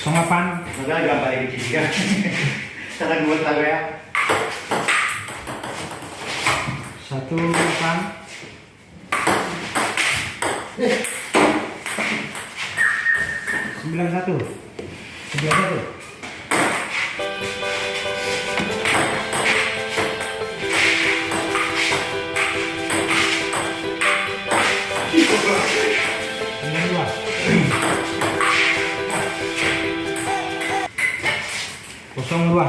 08. Maganda gambar yung chichika. Sa nagbuhat talaga yan. 18. 91. 91. Kosong dua.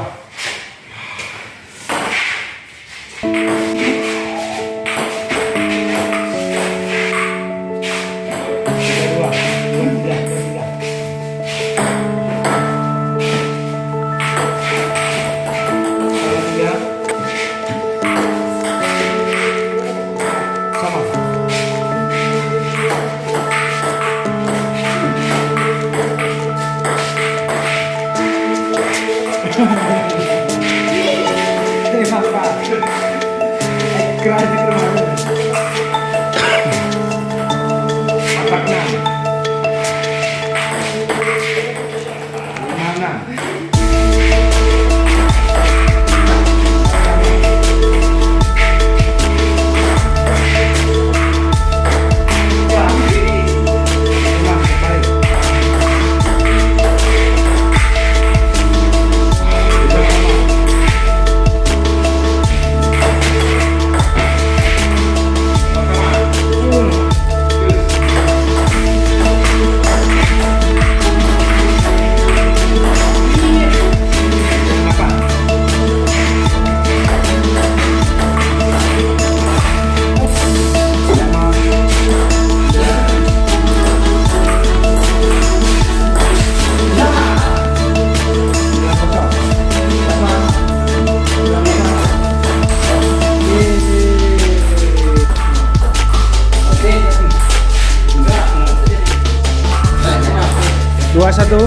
Satu,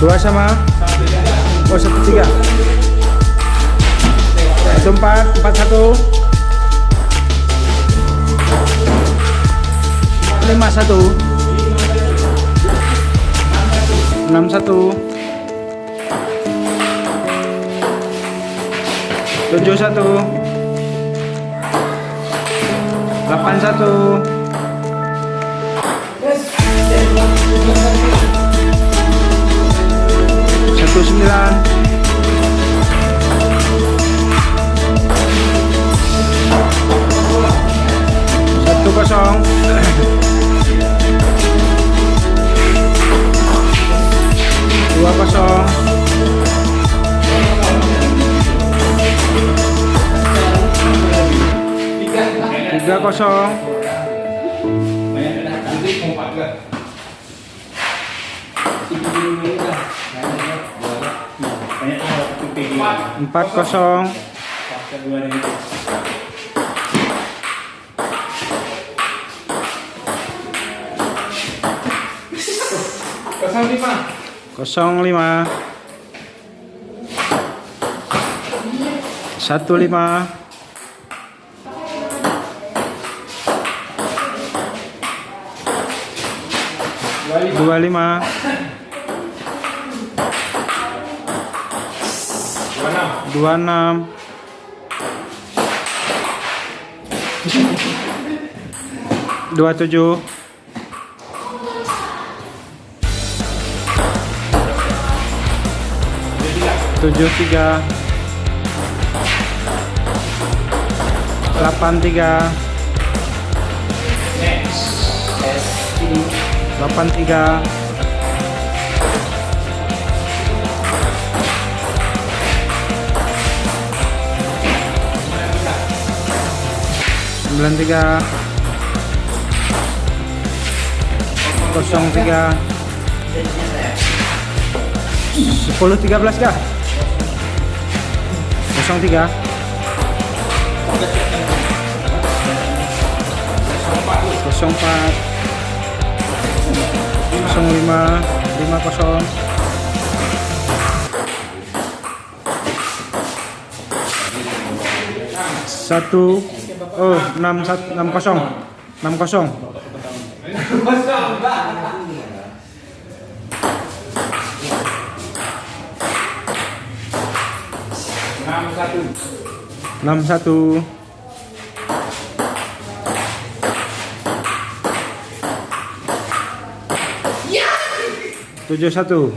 dua sama, oh 1-3, 1-4, 4-1, 5-1, 6-1, 7-1, 8-1. 19. 10. 20. 30. 40. 05. 15. 25. 26. 27. 73. 83. 83. 93. 03. 10-13 kah? 03. 04. 05. 50. 1. Oh, 60. 60. 61. 71. 72.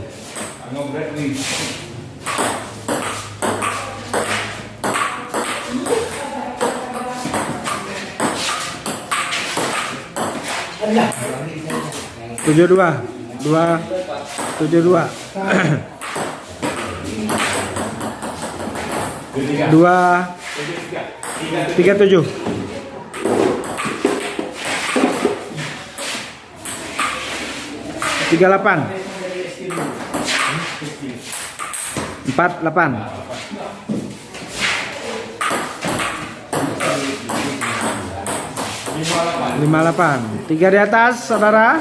72. 37. 38. 48. 58. 3 di atas, saudara.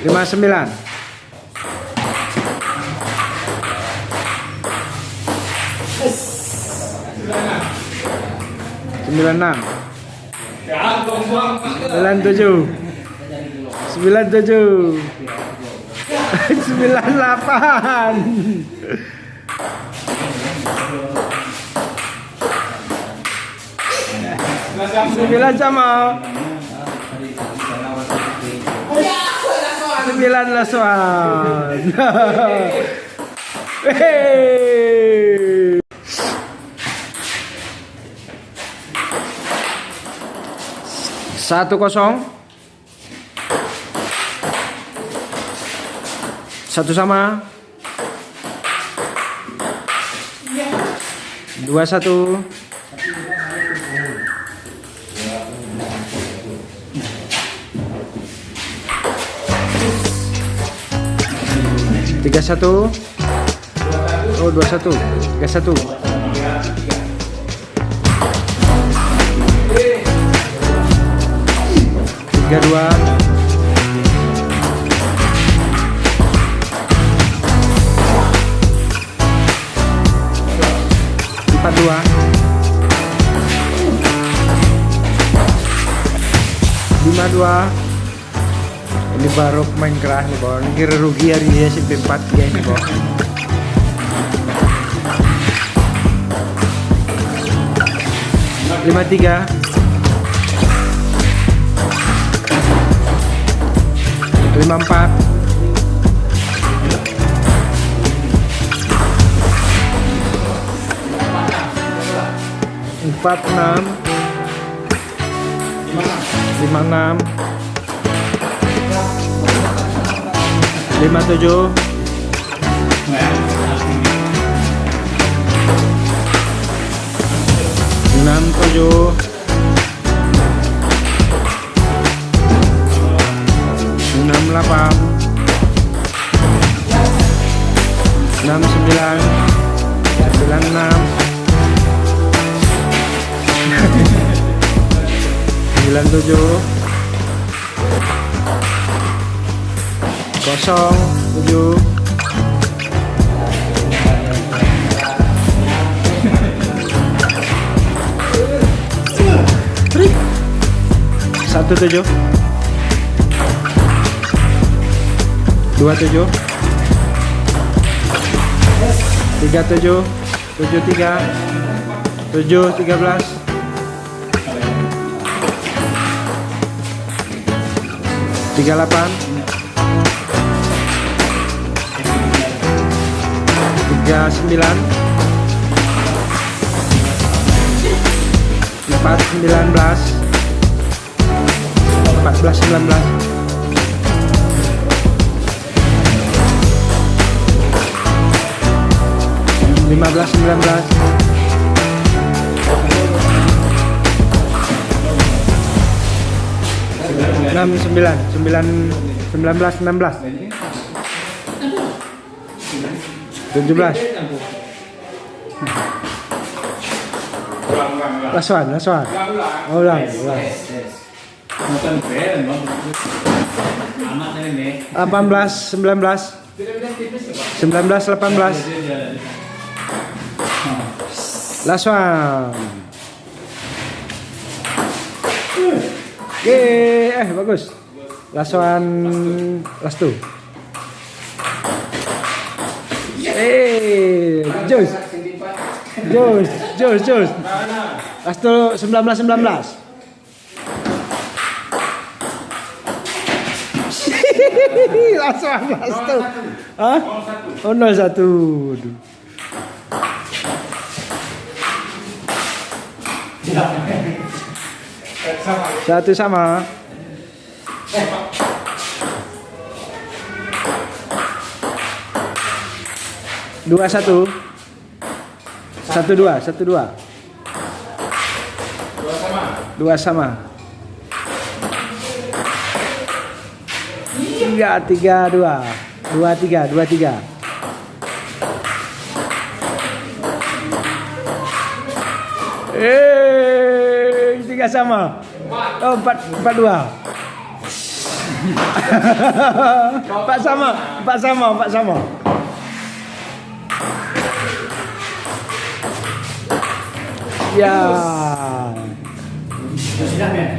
59. 96. 97. 97. 98. 9 sama. 9 Laswan. Hey. 1-0. 1 sama. 2-1. 3-1. Oh, 2-1. 3-1. 3-2. 4-2. 5-2. Ini baru main keras nih, Bang. Kira rugi hari ini sampai 4 game, Bang. 5-3. 5-4. 4-6. 5-6. 5-7. 6-7. 6-8. 6-9. 9-6. 9-7. 0-7. 1-7. 2-7. 3-7. 7-3. 7-13. 38. 39. 4-19. 14-19. 15-19. 6-9. 19-16. 17. Laswan. Ulang. 18, 19. 19, 18. Laswan. Bagus. Last one, last two. Jos. Last two 19. Last two. Hah? Oh 01. Satu sama. Dua satu. 1-2. 1-2. Dua sama. 3-2. 2-3. 2-3. Tiga sama. Oh 4-2. 4 sama. Ya. Sudah ya?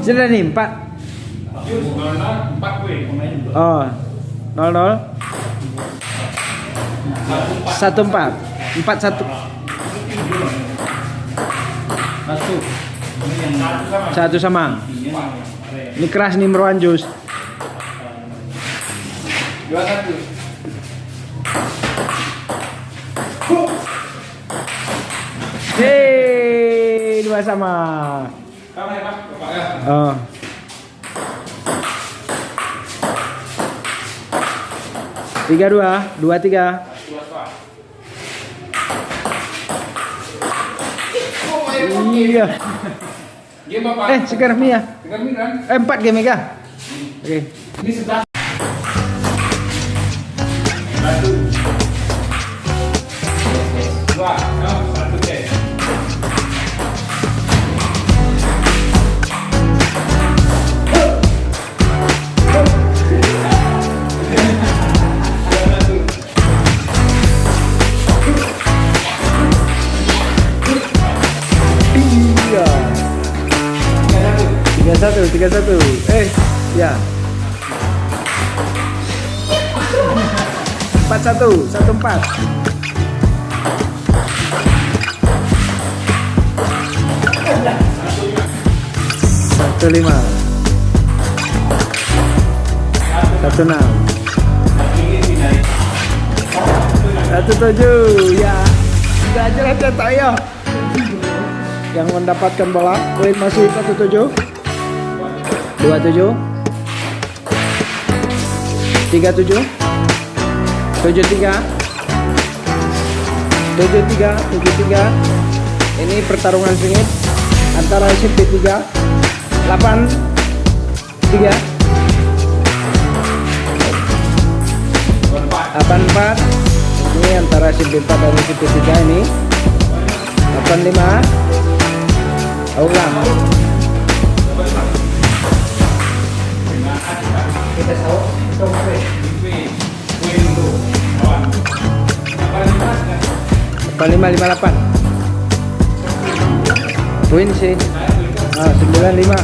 Sudah nih 4. Oh 0-0. 1-4. 4-1. 1 sama. Ini keras nih Meruan Jus. 2-1. Hei, 2 sama. Sama ya Pak? Bapak ya? Oh. Tiga dua, 2-3. Iya. Game Bapak. Sekarang Mia. 4 game Mega. Oke. Ini 11. Dua, satu deh. Iya. 3-1. Ya. 4-1. 1-4. 1-5. 1-6. 1-7. Ya. Sudah cetak ya. Yang mendapatkan bola poin masih 1-7. 2-7. 3-7. 7-3. 7-3. Ini pertarungan sengit antara SMP 3 8-3. 8-4. Ini antara SMP 4 dan SMP 3 ini. 8-5. Ulang. Kita tahu. 85-58. Poin sih. 95.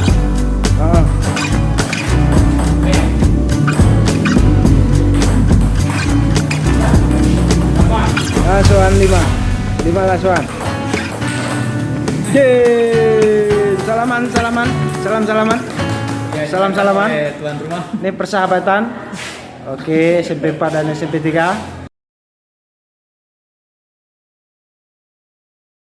Lasuan 5 lasuan. Yeay. Salaman. Salam-salaman. Tuan rumah. Ini persahabatan. Oke, SMP 4 dan SMP 3.